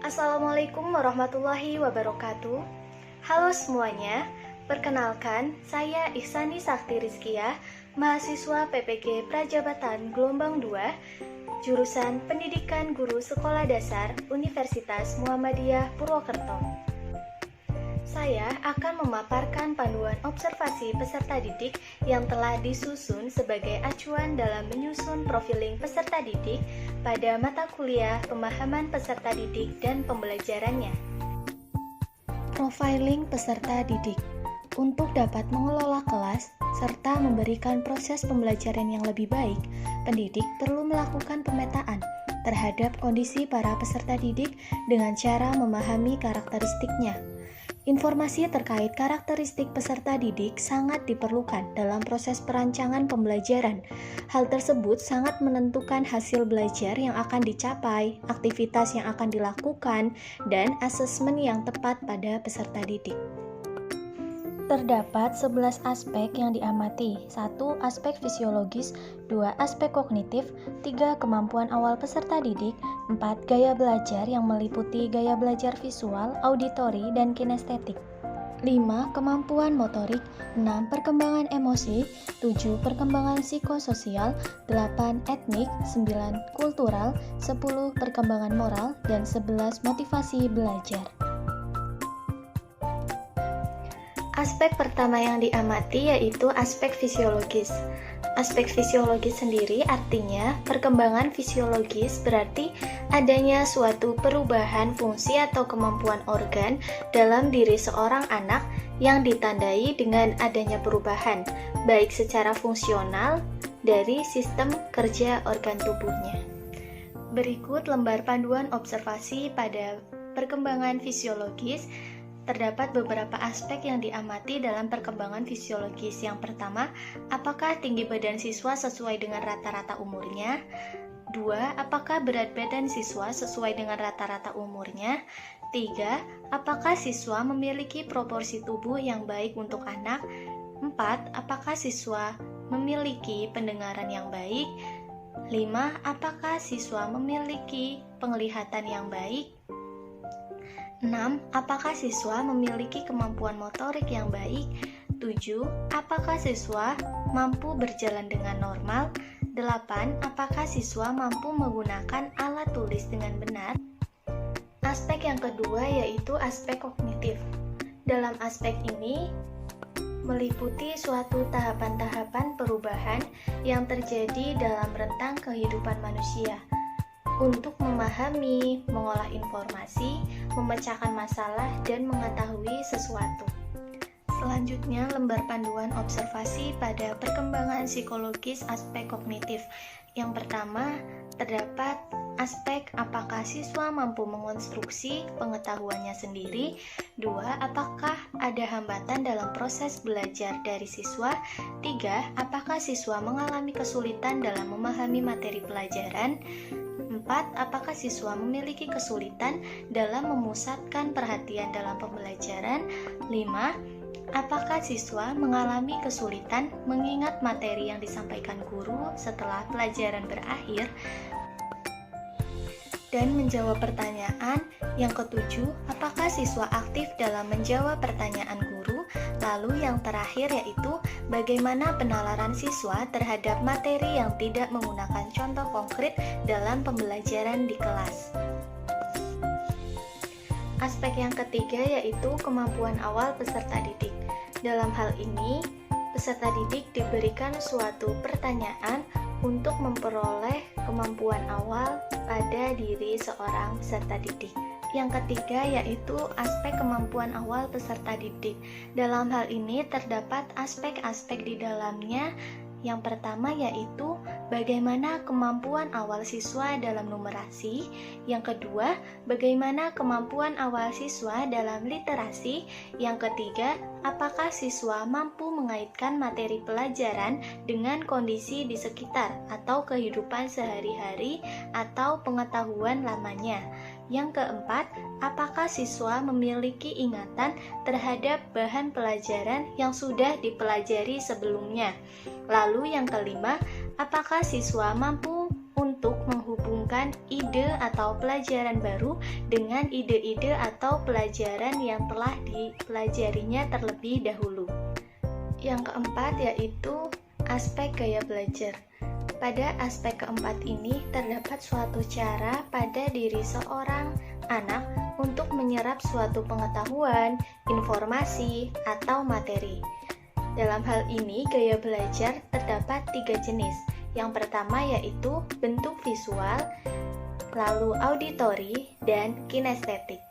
Assalamualaikum warahmatullahi wabarakatuh. Halo semuanya, perkenalkan saya Ihsani Sakti Rizkiah, mahasiswa PPG Prajabatan Gelombang 2, jurusan Pendidikan Guru Sekolah Dasar Universitas Muhammadiyah Purwokerto. Saya akan memaparkan panduan observasi peserta didik yang telah disusun sebagai acuan dalam menyusun profiling peserta didik pada mata kuliah pemahaman peserta didik dan pembelajarannya. Profiling peserta didik. Untuk dapat mengelola kelas serta memberikan proses pembelajaran yang lebih baik, pendidik perlu melakukan pemetaan terhadap kondisi para peserta didik dengan cara memahami karakteristiknya. Informasi terkait karakteristik peserta didik sangat diperlukan dalam proses perancangan pembelajaran. Hal tersebut sangat menentukan hasil belajar yang akan dicapai, aktivitas yang akan dilakukan, dan asesmen yang tepat pada peserta didik. Terdapat 11 aspek yang diamati. 1. Aspek fisiologis, 2. Aspek kognitif, 3. Kemampuan awal peserta didik, 4. Gaya belajar yang meliputi gaya belajar visual, auditori, dan kinestetik, 5. Kemampuan motorik, 6. Perkembangan emosi, 7. Perkembangan psikososial, 8. Etnik, 9. Kultural, 10. Perkembangan moral, dan 11. Motivasi belajar. Aspek pertama yang diamati yaitu aspek fisiologis. Aspek fisiologis sendiri artinya perkembangan fisiologis berarti adanya suatu perubahan fungsi atau kemampuan organ dalam diri seorang anak yang ditandai dengan adanya perubahan, baik secara fungsional dari sistem kerja organ tubuhnya. Berikut lembar panduan observasi pada perkembangan fisiologis. Terdapat beberapa aspek yang diamati dalam perkembangan fisiologis. Yang pertama, apakah tinggi badan siswa sesuai dengan rata-rata umurnya? 2. Apakah berat badan siswa sesuai dengan rata-rata umurnya? 3. Apakah siswa memiliki proporsi tubuh yang baik untuk anak? 4. Apakah siswa memiliki pendengaran yang baik? 5. Apakah siswa memiliki penglihatan yang baik? 6. Apakah siswa memiliki kemampuan motorik yang baik? 7. Apakah siswa mampu berjalan dengan normal? 8. Apakah siswa mampu menggunakan alat tulis dengan benar? Aspek yang kedua yaitu aspek kognitif. Dalam aspek ini meliputi suatu tahapan-tahapan perubahan yang terjadi dalam rentang kehidupan manusia untuk memahami, mengolah informasi, memecahkan masalah, dan mengetahui sesuatu. Selanjutnya, lembar panduan observasi pada perkembangan psikologis aspek kognitif. Yang pertama, terdapat aspek apakah siswa mampu mengonstruksi pengetahuannya sendiri. 2. Apakah ada hambatan dalam proses belajar dari siswa. 3. Apakah siswa mengalami kesulitan dalam memahami materi pelajaran. 4. Apakah siswa memiliki kesulitan dalam memusatkan perhatian dalam pembelajaran. 5. Apakah siswa mengalami kesulitan mengingat materi yang disampaikan guru setelah pelajaran berakhir. Dan menjawab pertanyaan. Yang ketujuh, apakah siswa aktif dalam menjawab pertanyaan guru? Lalu yang terakhir yaitu bagaimana penalaran siswa terhadap materi yang tidak menggunakan contoh konkret dalam pembelajaran di kelas. Aspek yang ketiga yaitu kemampuan awal peserta didik. Dalam hal ini, peserta didik diberikan suatu pertanyaan untuk memperoleh kemampuan awal pada diri seorang peserta didik. Yang ketiga yaitu aspek kemampuan awal peserta didik. Dalam hal ini terdapat aspek-aspek di dalamnya. Yang pertama yaitu bagaimana kemampuan awal siswa dalam numerasi. Yang kedua, bagaimana kemampuan awal siswa dalam literasi. Yang ketiga, apakah siswa mampu mengaitkan materi pelajaran dengan kondisi di sekitar atau kehidupan sehari-hari atau pengetahuan lamanya. Yang keempat, apakah siswa memiliki ingatan terhadap bahan pelajaran yang sudah dipelajari sebelumnya? Lalu yang kelima, apakah siswa mampu untuk menghubungkan ide atau pelajaran baru dengan ide-ide atau pelajaran yang telah dipelajarinya terlebih dahulu? Yang keempat yaitu aspek gaya belajar. Pada aspek keempat ini terdapat suatu cara pada diri seorang anak untuk menyerap suatu pengetahuan, informasi, atau materi. Dalam hal ini, gaya belajar terdapat 3 jenis. Yang pertama yaitu bentuk visual, lalu auditori, dan kinestetik.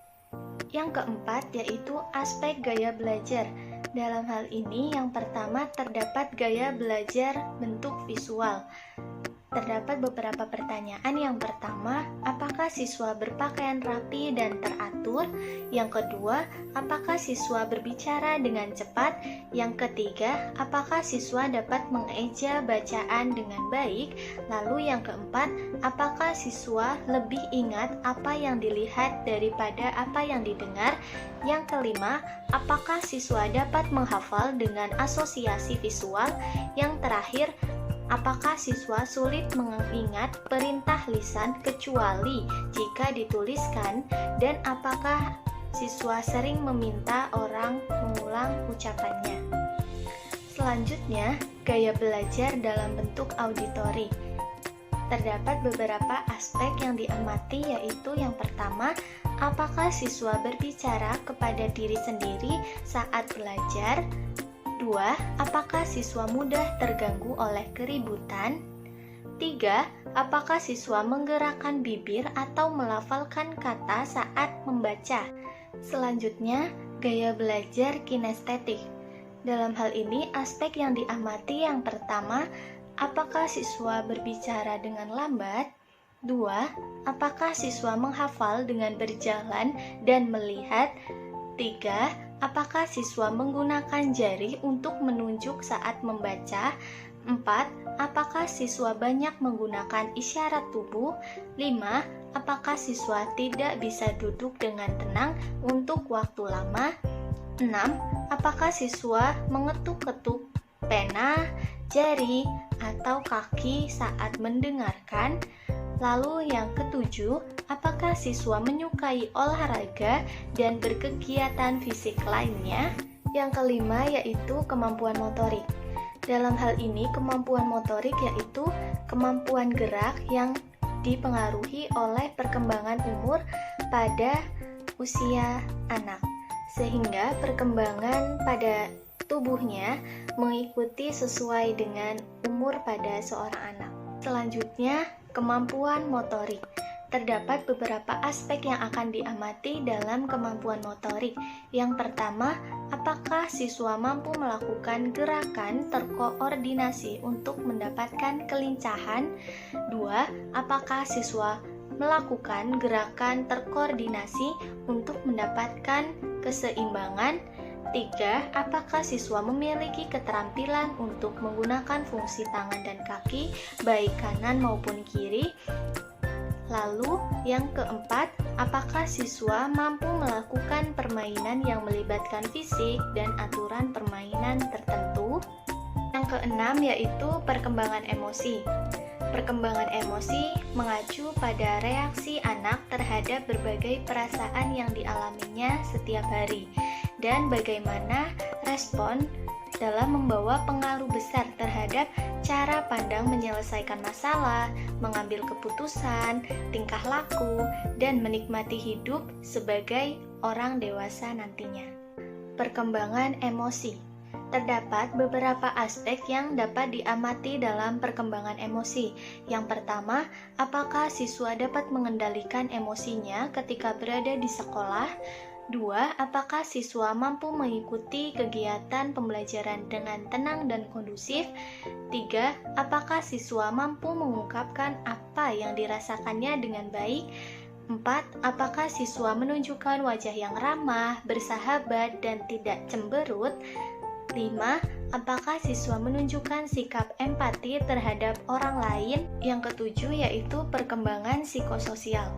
Yang keempat yaitu aspek gaya belajar. Dalam hal ini, yang pertama terdapat gaya belajar bentuk visual. Terdapat beberapa pertanyaan. Yang pertama, apakah siswa berpakaian rapi dan teratur? Yang kedua, apakah siswa berbicara dengan cepat? Yang ketiga, apakah siswa dapat mengeja bacaan dengan baik? Lalu yang keempat, apakah siswa lebih ingat apa yang dilihat daripada apa yang didengar? Yang kelima, apakah siswa dapat menghafal dengan asosiasi visual? Yang terakhir, apakah siswa sulit mengingat perintah lisan kecuali jika dituliskan? Dan apakah siswa sering meminta orang mengulang ucapannya? Selanjutnya, gaya belajar dalam bentuk auditori. Terdapat beberapa aspek yang diamati, yaitu yang pertama, apakah siswa berbicara kepada diri sendiri saat belajar? 2. Apakah siswa mudah terganggu oleh keributan? 3. Apakah siswa menggerakkan bibir atau melafalkan kata saat membaca? Selanjutnya, gaya belajar kinestetik. Dalam hal ini, aspek yang diamati yang pertama, apakah siswa berbicara dengan lambat? 2. Apakah siswa menghafal dengan berjalan dan melihat? 3. Apakah siswa menggunakan jari untuk menunjuk saat membaca? 4. Apakah siswa banyak menggunakan isyarat tubuh? 5. Apakah siswa tidak bisa duduk dengan tenang untuk waktu lama? 6. Apakah siswa mengetuk-ketuk pena, jari, atau kaki saat mendengarkan? Lalu yang ketujuh, apakah siswa menyukai olahraga dan berkegiatan fisik lainnya? Yang kelima yaitu kemampuan motorik. Dalam hal ini, kemampuan motorik yaitu kemampuan gerak yang dipengaruhi oleh perkembangan umur pada usia anak, sehingga perkembangan pada tubuhnya mengikuti sesuai dengan umur pada seorang anak. Selanjutnya, kemampuan motorik. Terdapat beberapa aspek yang akan diamati dalam kemampuan motorik. Yang pertama, apakah siswa mampu melakukan gerakan terkoordinasi untuk mendapatkan kelincahan? 2. Apakah siswa melakukan gerakan terkoordinasi untuk mendapatkan keseimbangan? 3. Apakah siswa memiliki keterampilan untuk menggunakan fungsi tangan dan kaki, baik kanan maupun kiri? Lalu, yang keempat, apakah siswa mampu melakukan permainan yang melibatkan fisik dan aturan permainan tertentu? Yang keenam yaitu perkembangan emosi. Perkembangan emosi mengacu pada reaksi anak terhadap berbagai perasaan yang dialaminya setiap hari, dan bagaimana respon dalam membawa pengaruh besar terhadap cara pandang menyelesaikan masalah, mengambil keputusan, tingkah laku, dan menikmati hidup sebagai orang dewasa nantinya. Perkembangan emosi. Terdapat beberapa aspek yang dapat diamati dalam perkembangan emosi. Yang pertama, apakah siswa dapat mengendalikan emosinya ketika berada di sekolah? 2. Apakah siswa mampu mengikuti kegiatan pembelajaran dengan tenang dan kondusif? 3. Apakah siswa mampu mengungkapkan apa yang dirasakannya dengan baik? 4. Apakah siswa menunjukkan wajah yang ramah, bersahabat, dan tidak cemberut? 5. Apakah siswa menunjukkan sikap empati terhadap orang lain? Yang ketujuh yaitu perkembangan psikososial.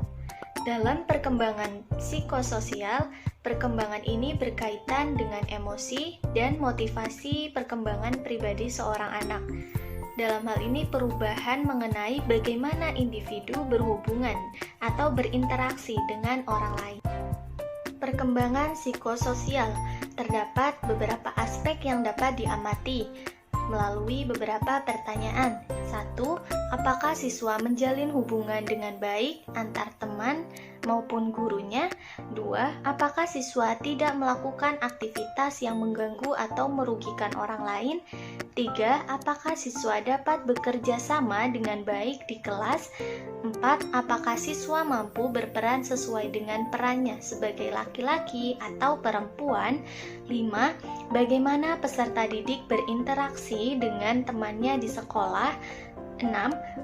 Dalam perkembangan psikososial, perkembangan ini berkaitan dengan emosi dan motivasi perkembangan pribadi seorang anak. Dalam hal ini perubahan mengenai bagaimana individu berhubungan atau berinteraksi dengan orang lain. Perkembangan psikososial, terdapat beberapa aspek yang dapat diamati melalui beberapa pertanyaan. 1. Apakah siswa menjalin hubungan dengan baik antar teman maupun gurunya? 2. Apakah siswa tidak melakukan aktivitas yang mengganggu atau merugikan orang lain? 3. Apakah siswa dapat bekerja sama dengan baik di kelas? 4. Apakah siswa mampu berperan sesuai dengan perannya sebagai laki-laki atau perempuan? 5. Bagaimana peserta didik berinteraksi dengan temannya di sekolah? 6.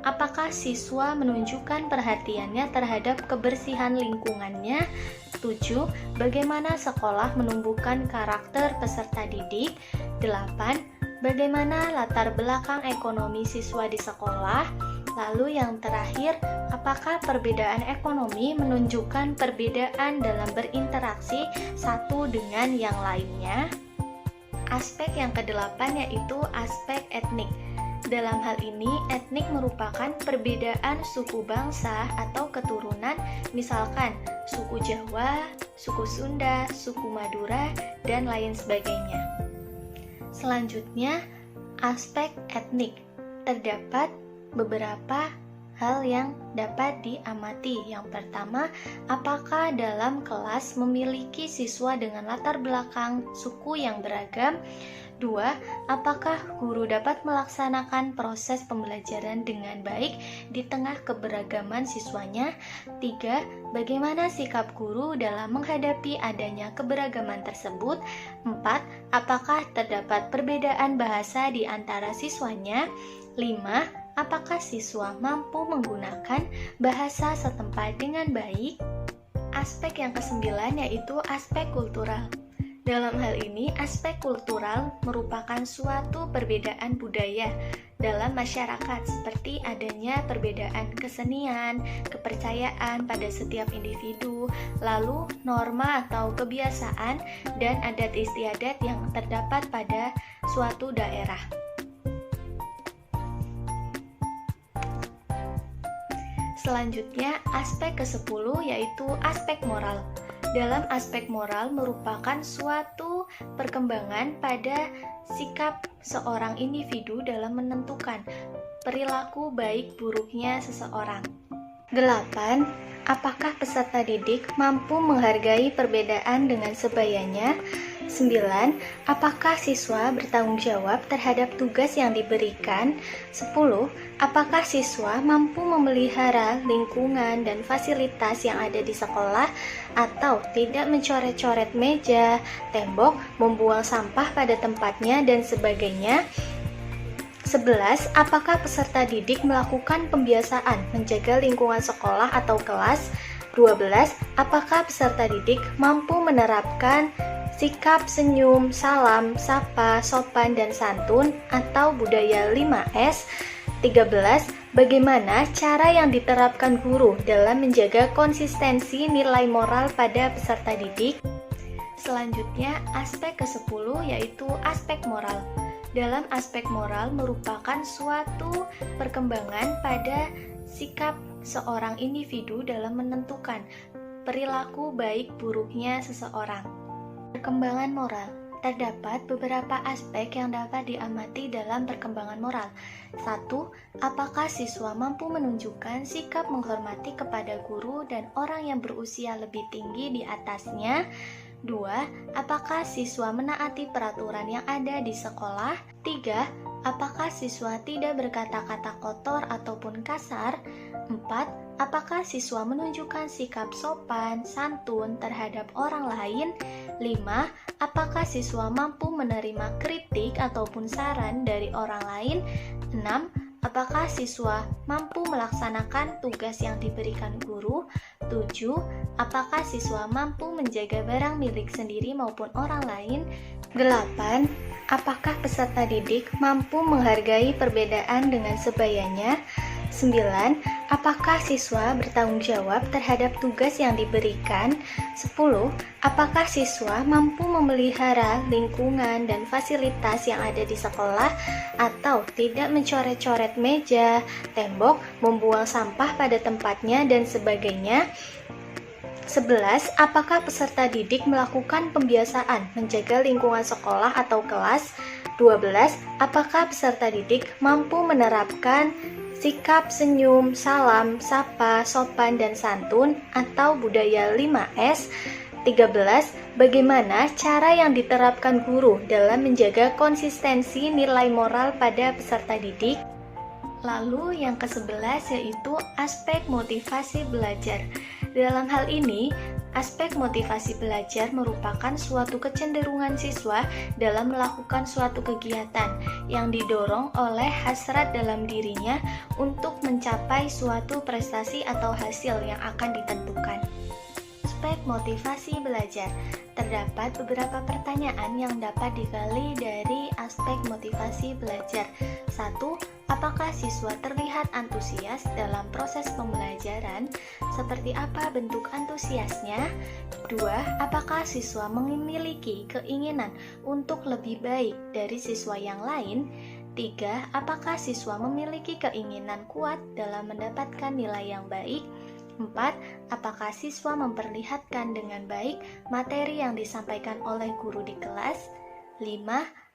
Apakah siswa menunjukkan perhatiannya terhadap kebersihan lingkungannya? 7. Bagaimana sekolah menumbuhkan karakter peserta didik? 8. Bagaimana latar belakang ekonomi siswa di sekolah? Lalu yang terakhir, apakah perbedaan ekonomi menunjukkan perbedaan dalam berinteraksi satu dengan yang lainnya? Aspek yang kedelapan yaitu aspek etnik. Dalam hal ini, etnik merupakan perbedaan suku bangsa atau keturunan, misalkan suku Jawa, suku Sunda, suku Madura, dan lain sebagainya. Selanjutnya, aspek etnik. Terdapat beberapa hal yang dapat diamati. Yang pertama, apakah dalam kelas memiliki siswa dengan latar belakang suku yang beragam? 2. Apakah guru dapat melaksanakan proses pembelajaran dengan baik di tengah keberagaman siswanya? 3. Bagaimana sikap guru dalam menghadapi adanya keberagaman tersebut? 4. Apakah terdapat perbedaan bahasa di antara siswanya? 5. Apakah siswa mampu menggunakan bahasa setempat dengan baik? Aspek yang kesembilan yaitu aspek kultural. Dalam hal ini, aspek kultural merupakan suatu perbedaan budaya dalam masyarakat, seperti adanya perbedaan kesenian, kepercayaan pada setiap individu, lalu norma atau kebiasaan, dan adat istiadat yang terdapat pada suatu daerah. Selanjutnya, aspek ke-10 yaitu aspek moral. Dalam aspek moral merupakan suatu perkembangan pada sikap seorang individu dalam menentukan perilaku baik buruknya seseorang. 8. Apakah peserta didik mampu menghargai perbedaan dengan sebayanya? 9. Apakah siswa bertanggung jawab terhadap tugas yang diberikan? 10. Apakah siswa mampu memelihara lingkungan dan fasilitas yang ada di sekolah atau tidak mencoret-coret meja, tembok, membuang sampah pada tempatnya, dan sebagainya? 11. Apakah peserta didik melakukan pembiasaan menjaga lingkungan sekolah atau kelas? 12. Apakah peserta didik mampu menerapkan sikap senyum, salam, sapa, sopan, dan santun atau budaya 5S? 13. Bagaimana cara yang diterapkan guru dalam menjaga konsistensi nilai moral pada peserta didik? Selanjutnya, aspek ke-10 yaitu aspek moral. Dalam aspek moral merupakan suatu perkembangan pada sikap seorang individu dalam menentukan perilaku baik buruknya seseorang. Perkembangan moral. Terdapat beberapa aspek yang dapat diamati dalam perkembangan moral. 1. Apakah siswa mampu menunjukkan sikap menghormati kepada guru dan orang yang berusia lebih tinggi di atasnya? 2. Apakah siswa menaati peraturan yang ada di sekolah? 3. Apakah siswa tidak berkata-kata kotor ataupun kasar? 4. Apakah siswa menunjukkan sikap sopan, santun terhadap orang lain? 5. Apakah siswa mampu menerima kritik ataupun saran dari orang lain? 6. Apakah siswa mampu melaksanakan tugas yang diberikan guru? 7. Apakah siswa mampu menjaga barang milik sendiri maupun orang lain? 8. Apakah peserta didik mampu menghargai perbedaan dengan sebayanya? 9. Apakah siswa bertanggung jawab terhadap tugas yang diberikan? 10. Apakah siswa mampu memelihara lingkungan dan fasilitas yang ada di sekolah atau tidak mencoret-coret meja, tembok, membuang sampah pada tempatnya, dan sebagainya? 11. Apakah peserta didik melakukan pembiasaan menjaga lingkungan sekolah atau kelas? 12. Apakah peserta didik mampu menerapkan sikap senyum, salam, sapa, sopan, dan santun atau budaya 5S? 13. Bagaimana cara yang diterapkan guru dalam menjaga konsistensi nilai moral pada peserta didik? Lalu yang ke-11 yaitu aspek motivasi belajar. Dalam hal ini, aspek motivasi belajar merupakan suatu kecenderungan siswa dalam melakukan suatu kegiatan yang didorong oleh hasrat dalam dirinya untuk mencapai suatu prestasi atau hasil yang akan ditentukan. Aspek motivasi belajar. Terdapat beberapa pertanyaan yang dapat digali dari aspek motivasi belajar. 1. Apakah siswa terlihat antusias dalam proses pembelajaran? Seperti apa bentuk antusiasnya? 2. Apakah siswa memiliki keinginan untuk lebih baik dari siswa yang lain? 3. Apakah siswa memiliki keinginan kuat dalam mendapatkan nilai yang baik? 4. Apakah siswa memperlihatkan dengan baik materi yang disampaikan oleh guru di kelas? 5.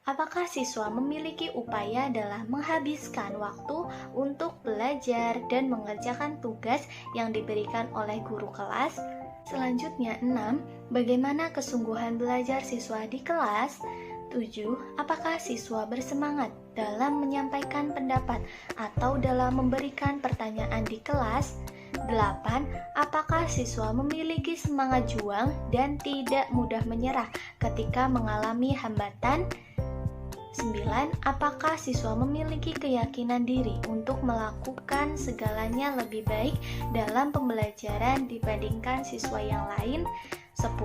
Apakah siswa memiliki upaya dalam menghabiskan waktu untuk belajar dan mengerjakan tugas yang diberikan oleh guru kelas? Selanjutnya 6. Bagaimana kesungguhan belajar siswa di kelas? 7. Apakah siswa bersemangat dalam menyampaikan pendapat atau dalam memberikan pertanyaan di kelas? 8. Apakah siswa memiliki semangat juang dan tidak mudah menyerah ketika mengalami hambatan? 9. Apakah siswa memiliki keyakinan diri untuk melakukan segalanya lebih baik dalam pembelajaran dibandingkan siswa yang lain? 10.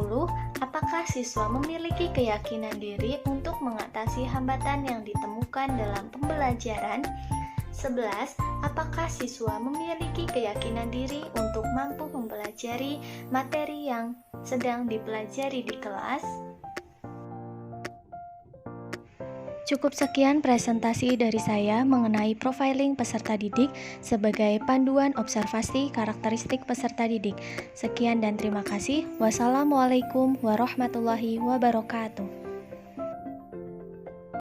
Apakah siswa memiliki keyakinan diri untuk mengatasi hambatan yang ditemukan dalam pembelajaran? 11. Apakah siswa memiliki keyakinan diri untuk mampu mempelajari materi yang sedang dipelajari di kelas? Cukup sekian presentasi dari saya mengenai profiling peserta didik sebagai panduan observasi karakteristik peserta didik. Sekian dan terima kasih. Wassalamualaikum warahmatullahi wabarakatuh.